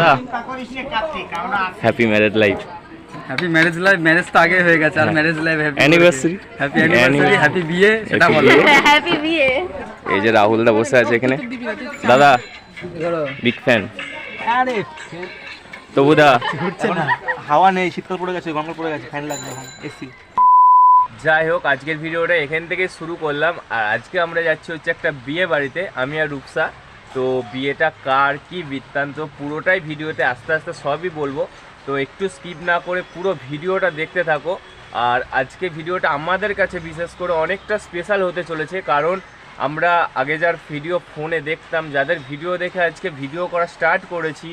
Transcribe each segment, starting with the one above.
দাদা happy married life. Happy marriage life. Marriage তো আগে হয়ে গেছে, আর marriage life happy anniversary. Happy anniversary, happy বিয়ে, সেটা বলো। হ্যাপি বিয়ে। এই যে রাহুল দা বসে আছে এখানে, দাদা বিগ ফ্যান। আরে তবু দা ঘুরছে না, হাওয়া নেই, শীতকাল পড়ে গেছে, গরমকাল পড়ে গেছে, ফ্যান লাগবে এখন, এসি। যাই হোক, আজকের ভিডিওটা এখান থেকে শুরু করলাম। আর আজকে আমরা যাচ্ছি হচ্ছে একটা বিয়ে বাড়িতে, আমি আর রূপসা। তো বিয়েটা কার কি বৃত্তান্ত পুরোটাই ভিডিওতে আস্তে আস্তে সবই বলবো, তো একটু স্কিপ না করে পুরো ভিডিওটা দেখতে থাকো। আর আজকে ভিডিওটা আমাদের কাছে বিশেষ করে অনেকটা স্পেশাল হতে চলেছে, কারণ আমরা আগে যার ভিডিও ফোনে দেখতাম, যাদের ভিডিও দেখে আজকে ভিডিও করা স্টার্ট করেছি,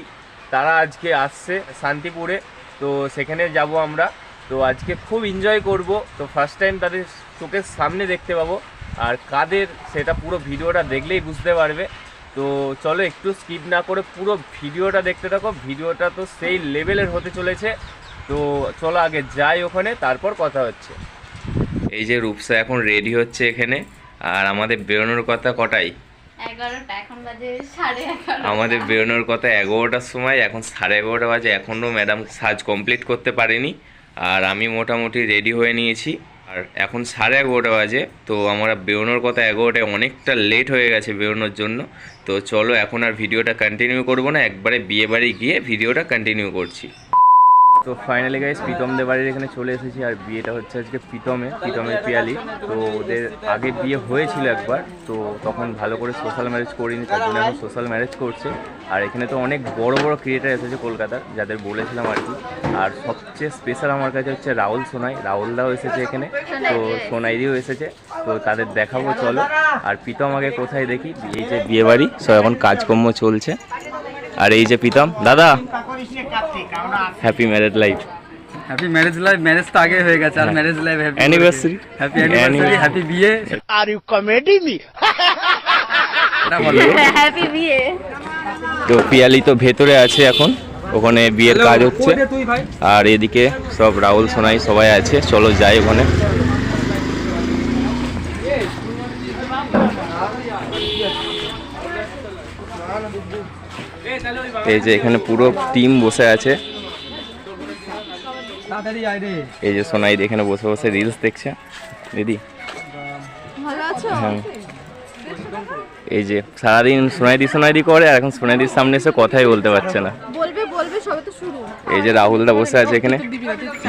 তারা আজকে আসছে শান্তিপুরে। তো সেখানে যাব আমরা। তো আজকে খুব এনজয় করব। তো ফার্স্ট টাইম তাদের চোখের সামনে দেখতে পাবো, আর কাদের সেটা পুরো ভিডিওটা দেখলেই বুঝতে পারবে। তো চলো একটু স্কিপ না করে পুরো ভিডিওটা দেখতে থাকো, ভিডিওটা তো সেই লেভেলের হতে চলেছে। তো চলো আগে যাই ওখানে, তারপর কথা হচ্ছে। এই যে রূপসা এখন রেডি হচ্ছে এখানে, আর আমাদের বেরোনোর কথা কটাই? 11টা, এখন বাজে 11:30। আমাদের বেরোনোর কথা 11টার সময়, এখন 11:30 বাজে, এখনও ম্যাডাম সাজ কমপ্লিট করতে পারেনি। আর আমি মোটামুটি রেডি হয়ে নিয়েছি, আর এখন 11:30 বাজে। তো আমরা বেরোনোর কথা 11টায়, অনেকটা লেট হয়ে গেছে বেরোনোর জন্য। তো চলো এখন আর ভিডিওটা কন্টিনিউ করবো না, একবারে বিয়ে বাড়ি গিয়ে ভিডিওটা কন্টিনিউ করছি। তো ফাইনালি গাইস প্রীতমদের বাড়ির এখানে চলে এসেছি, আর বিয়েটা হচ্ছে আজকে প্রীতমের পিয়ালি। তো ওদের আগে বিয়ে হয়েছিল একবার, তো তখন ভালো করে সোশ্যাল ম্যারেজ করিনি, তার জন্য এখন সোশ্যাল ম্যারেজ করছে। আর এখানে তো অনেক বড় বড় ক্রিয়েটার এসেছে কলকাতার, যাদের বলেছিলাম আর কি। আর সবচেয়ে স্পেশাল আমার কাছে হচ্ছে রাহুলদাও এসেছে এখানে, তো সোনাইদিও এসেছে। তো তাদের দেখাবো চলো। আর প্রীতম আগে কোথায় দেখি, এই যে বিয়ে বাড়ি, সব এখন কাজকর্ম চলছে। আর এই যে প্রীতম দাদা happy married life. Happy marriage life. Marriage তো আগে হয়ে গেছে, আর marriage life happy anniversary. Happy anniversary, happy বিয়ে। Are you comedy me? এটা বলো। হ্যাপি বিয়ে। তো পিয়ালি তো ভেতরে আছে এখন, ওখানে বিয়ের কাজ হচ্ছে। আর এদিকে সব রাহুল সোনাই সবাই আছে, চলো যাই ওখানে। এই যে এখানে পুরো টিম বসে আছে। এই যে সোনাই এখানে বসে বসে রিলস দেখছে। দিদি ভালো আছো? হ্যাঁ, এই যে সারাদিন সোনাইদি করে, আর এখন সোনাইদির সামনে এসে কথাই বলতে পারছে না। বলবে সবে তো শুরু। এই যে রাহুলদা বসে আছে এখানে,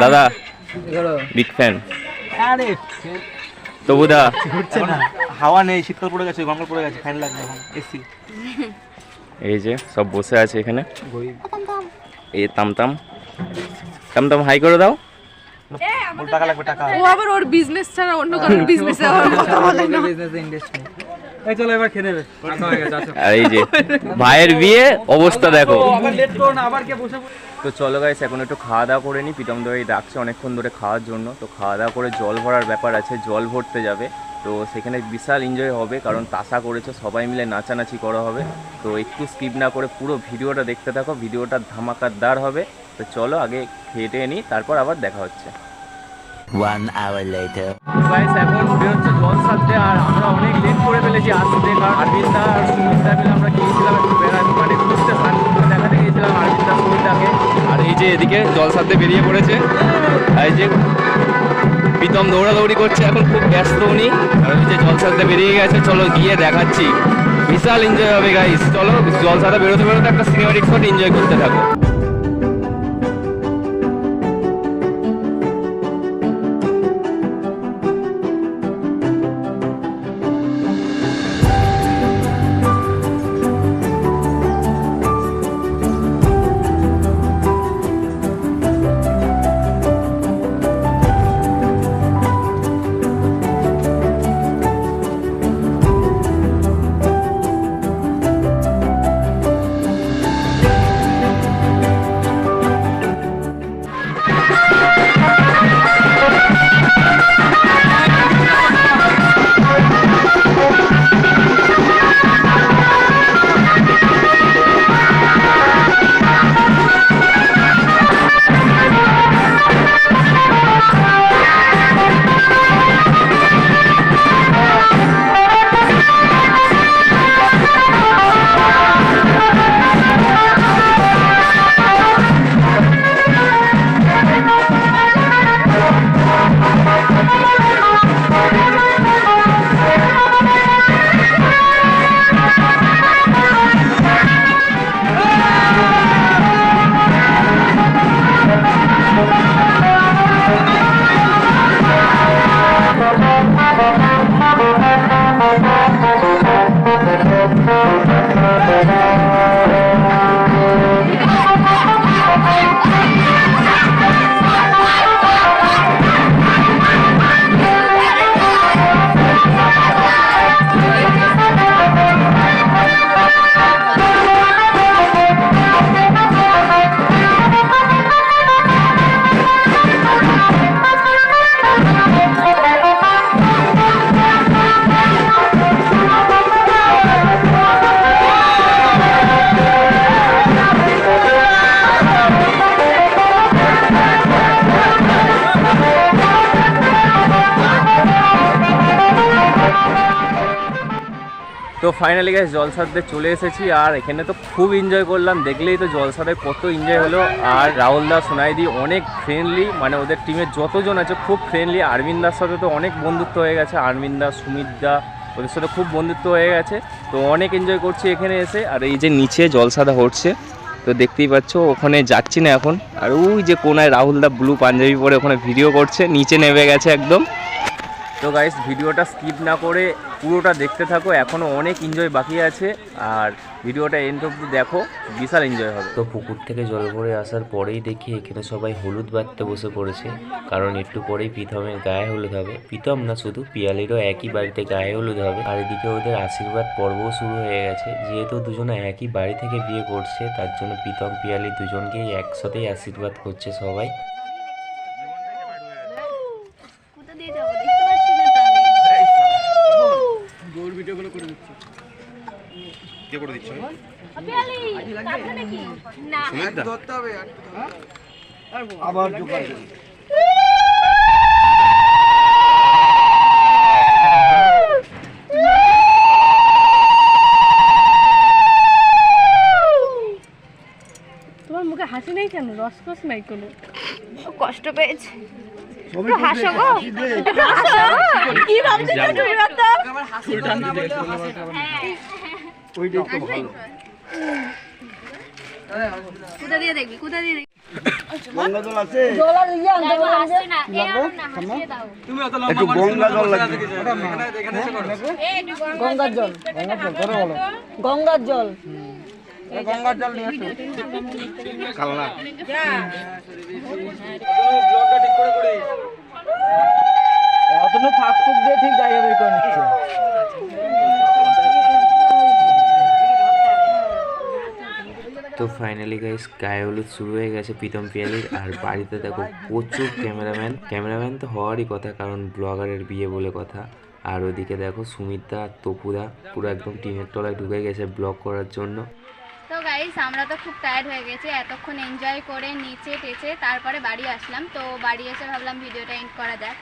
দাদা বিগ ফ্যান। আরে তবু দা ঘুরছে না, হাওয়া নেই, শীতকাল পড়ে গেছে, গরমকাল পড়ে গেছে, ফ্যান লাগবে এখন, এসি। এই যে সব বসে আছে এখানে। এই তামতাম হাই করে দাও। টাকা লাগবে, টাকা। ও আবার ওর বিজনেস ছাড়া অন্য কারোর বিজনেসে আবার কথা বলে না। Business industry. এই চলো এবার খেতে হবে, রান্না হয়ে গেছে, আসো। আর এই যে ভাইয়ের বিয়ে অবস্থা দেখো। আবার লেট করো না, আবার কে বসে। তো চলো গাইস এখন একটু খাওয়া দাওয়া করে নিই। প্রীতম দই ডাকছে অনেকক্ষণ ধরে খাওয়ার জন্য। তো খাওয়া দাওয়া করে জল ভরার ব্যাপার আছে, জল ভরতে যাবে। তো সেখানে বিশাল এনজয় হবে, কারণ তাসা করেছে, সবাই মিলে নাচানাচি করা হবে। তো একটু স্কিপ না করে পুরো ভিডিওটা দেখতে থাকো, ভিডিওটা ধামাকাদার হবে। তো চলো আগে খেয়ে টেয়ে নিই, তারপর আবার দেখা হচ্ছে। 1 hour later. গাইস এখন বেরোচ্ছে জল সাথে, আর আমরা অনেক লেট করে ফেলেছি আসতে, কারণ আরবিন্দা আর সুমিতা মিলে আমরা গিয়েছিলাম একটু মানে খুঁজতে, শান্তিপুরে দেখাতে গিয়েছিলাম আরবিন্দা সুমিতাকে। আর এই যে এদিকে জল সাথে বেরিয়ে পড়েছে, এই যে প্রীতম দৌড়াদৌড়ি করছে, এখন খুব ব্যস্ত উনি। আর ওই যে জল সাথে বেরিয়ে গেছে, চলো গিয়ে দেখাচ্ছি। বিশাল এনজয় হবে গাইস, চলো জল সাথে বেরোতে বেরোতে একটা সিনেমাটিক শট এনজয় করতে থাকো। তো ফাইনালি গাইস জলসাতে চলে এসেছি আর এখানে তো খুব এনজয় করলাম, দেখলেই তো জলসাতে কত এনজয় হলো। আর রাহুল দা সোনাইদি অনেক ফ্রেন্ডলি, মানে ওদের টিমের যতজন আছে খুব ফ্রেন্ডলি। আরবিন্দার সাথে তো অনেক বন্ধুত্ব হয়ে গেছে, আরবিন্দা সুমিত দা ওদের সাথে খুব বন্ধুত্ব হয়ে গেছে। তো অনেক এনজয় করছি এখানে এসে। আর এই যে নিচে জলসাদা হচ্ছে তো দেখতেই পাচ্ছ, ওখানে যাচ্ছি না এখন। আর ওই যে কোনায় রাহুল দা ব্লু পাঞ্জাবি পরে ওখানে ভিডিও করছে, নিচে নেমে গেছে একদম। তো গাইস ভিডিওটা স্কিপ না করে পুরোটা দেখতে থাকো, এখনও অনেক এনজয় বাকি আছে। আর ভিডিওটা এন্ড অবধি দেখো, বিশাল এনজয় হবে। তো পুকুর থেকে জল ভরে আসার পরেই দেখি এখানে সবাই হলুদ বাঁধতে বসে পড়েছে, কারণ একটু পরেই প্রীতমের গায়ে হলুদ হবে। প্রীতম না, শুধু পিয়ালিরও একই বাড়িতে গায়ে হলুদ হবে। আর এদিকে ওদের আশীর্বাদ পর্বও শুরু হয়ে গেছে। যেহেতু দুজনে একই বাড়ি থেকে বিয়ে করছে, তার জন্য প্রীতম পিয়ালি দুজনকেই একসাথেই আশীর্বাদ করছে সবাই। কে করে দিচ্ছ? আবার তোমার মুখে হাসি নেই কেন? রসকস নাই কোনো? কষ্ট পেয়েছে। হাসো গো, হাসো। কি ভাবছো তুমি? বাতা ওইটাই তো ভালো। কোথা দিয়ে দেখবি? কোথা দিয়ে দেখবি? গঙ্গা জল আছে? আসছে না, এ আমার না, হাসিয়ে দাও। একটু গঙ্গা জল লাগবে। গঙ্গার জল, গঙ্গার জল, গঙ্গার জল নিয়ে আসো। কালনা অতনু ফাঁক ফুক দিয়ে ঠিক জায়গা বের করে নিচ্ছে। তো ফাইনালি গাইস গায়ে হলুদ শুরু হয়ে গেছে প্রীতম পিয়ালির। আর বাড়িতে দেখো প্রচুর ক্যামেরাম্যান তো হওয়ারই কথা, কারণ ব্লগারের বিয়ে বলে কথা। আর ওদিকে দেখো সুমিতদা, তপুদা পুরো একদম টিনের তলায় ঢুকে গেছে ব্লগ করার জন্য। তো গাইস আমরা তো খুব টায়ার্ড হয়ে গেছি, এতক্ষণ এনজয় করে নিচে টেচে তারপরে বাড়ি আসলাম। তো বাড়ি এসে ভাবলাম ভিডিওটা এন্ড করা যাক।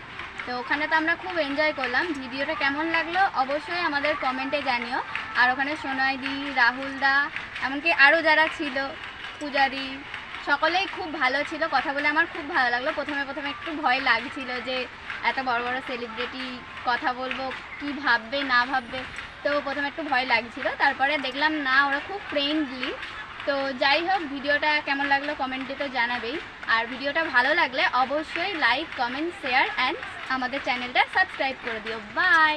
তো ওখানে তো আমরা খুব এনজয় করলাম। ভিডিওটা কেমন লাগলো অবশ্যই আমাদের কমেন্টে জানিও। আর ওখানে সোনাইদি, রাহুল দা, এমনকি আরও যারা ছিল পূজারি, সকলেই খুব ভালো ছিল। কথা বলে আমার খুব ভালো লাগলো। প্রথমে একটু ভয় লাগছিল যে এত বড় বড় সেলিব্রিটি কথা বলবো, কি ভাববে না ভাববে। তো প্রথমে একটু ভয় লাগছিল, তারপরে দেখলাম না ওরা খুব ফ্রেন্ডলি। তো যাই হোক, ভিডিওটা কেমন লাগলো কমেন্টে তো জানাবেই। আর ভিডিওটা ভালো লাগলে অবশ্যই লাইক, কমেন্ট, শেয়ার অ্যান্ড আমাদের চ্যানেলটা সাবস্ক্রাইব করে দিও। বাই।